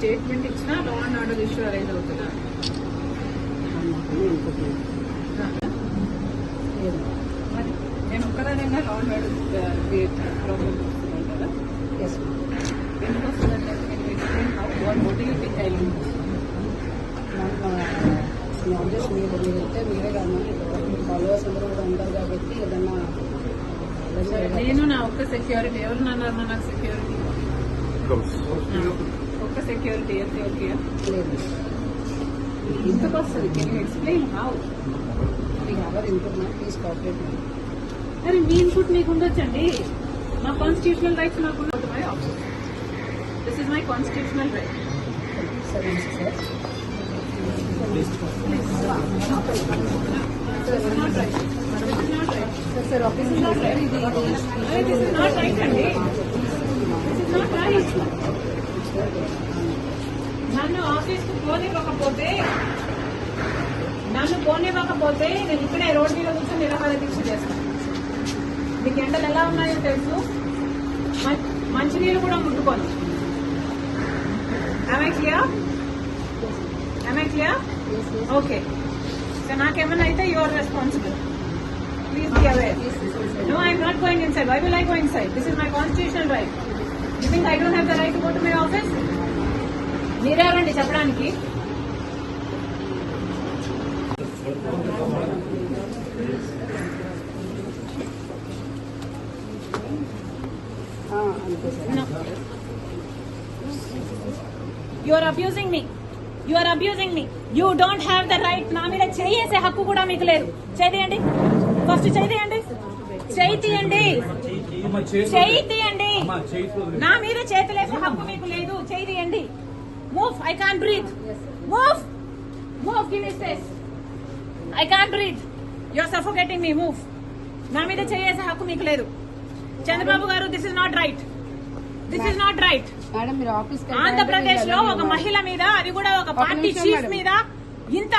Statement ఇచ్చినా law and order issue arise అవుతుందా? మరి నేను ఒక్కదానైనా లా అండ్ ఆర్డర్ ప్రాబ్లమ్ వస్తున్నాను కదా. ఎందుకు వస్తుందంటే ఆబ్జెక్ట్ మీరు వెళ్తే మీరే కాదు ఫాలోవర్స్ అందరూ కూడా ఉంటారు కాబట్టి ఏదన్నా నేను నా ఒక్క సెక్యూరిటీ ఎవరు అన్నారు? నాకు సెక్యూరిటీ ఒక్క సెక్యూరిటీ ఎంత ఓకే లేదు. ఎందుకు వస్తుంది? Can you explain how? మీకు ఎవరు ఇంప్రూవ్మెంట్ ప్లీజ్ కోఆపరేట్. అరే మీ ఇన్పుట్ మీకు ఉండొచ్చండి. మా కాన్స్టిట్యూషనల్ రైట్స్ నాకు my office. This is my constitutional right. సరే sir. Sir office this is not right అండి. This is not right. నన్ను ఆఫీస్ కు పోనివ్వకపోతే నేను ఇక్కడే రోడ్ మీద కూర్చొని నిరాహార దీక్ష చేస్తాను. మీకు ఎండలు ఎలా ఉన్నాయో తెలుసు. మంచినీళ్ళు కూడా ముట్టుకోను. Am I clear? Okay. So నాకేమన్నా అయితే you are responsible. Please be aware. No, I am not going inside. Why will I go inside? This is my constitutional right. You think I don't have the right to go to my office? మీరెవరండి చెప్పడానికి? అంతే sir. No. You are abusing me. You don't have the right. నా మీద చేసే హక్కు కూడా మీకు లేదు. చేయండి. ఫస్ట్ చేయండి. నా మీద చేతులేసే హక్కు మీకు లేదు. చేయండి. Move. I can't breathe. Move. Give me space. I can't breathe. You are suffocating me. Move. నా మీద చేసే హక్కు మీకు లేదు. చంద్రబాబు గారు, this is not right. Madam మీరు ఆఫీస్ ఆంధ్రప్రదేశ్ లో ఒక మహిళ మీద, అది కూడా ఒక పార్టీ చీఫ్ మీద ఇంత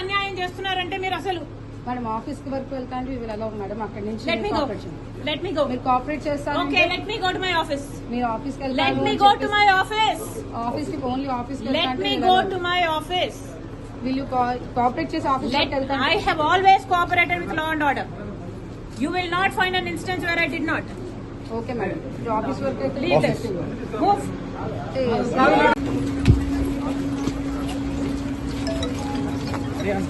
అన్యాయం చేస్తున్నారంటే మీరు అసలు. మేడం ఆఫీస్ కి వరకు వెళ్తాంటే వీళ్ళు ఎలా మేడం అక్కడి నుంచి Let me go. మీరు కోఆపరేట్ చేస్తారు. Okay, let me go to my office. మీరు ఆఫీస్ కి Let me go to my office. Office కి ఓన్లీ ఆఫీస్ కి Let me go to my office. వీళ్ళు కోఆపరేట్ చేసి ఆఫీస్ కి వెళ్తారు. I have always cooperated with law and order. You will not find an instance where I did not. Okay madam. Office work అయితే Leave this. Move. Yeah.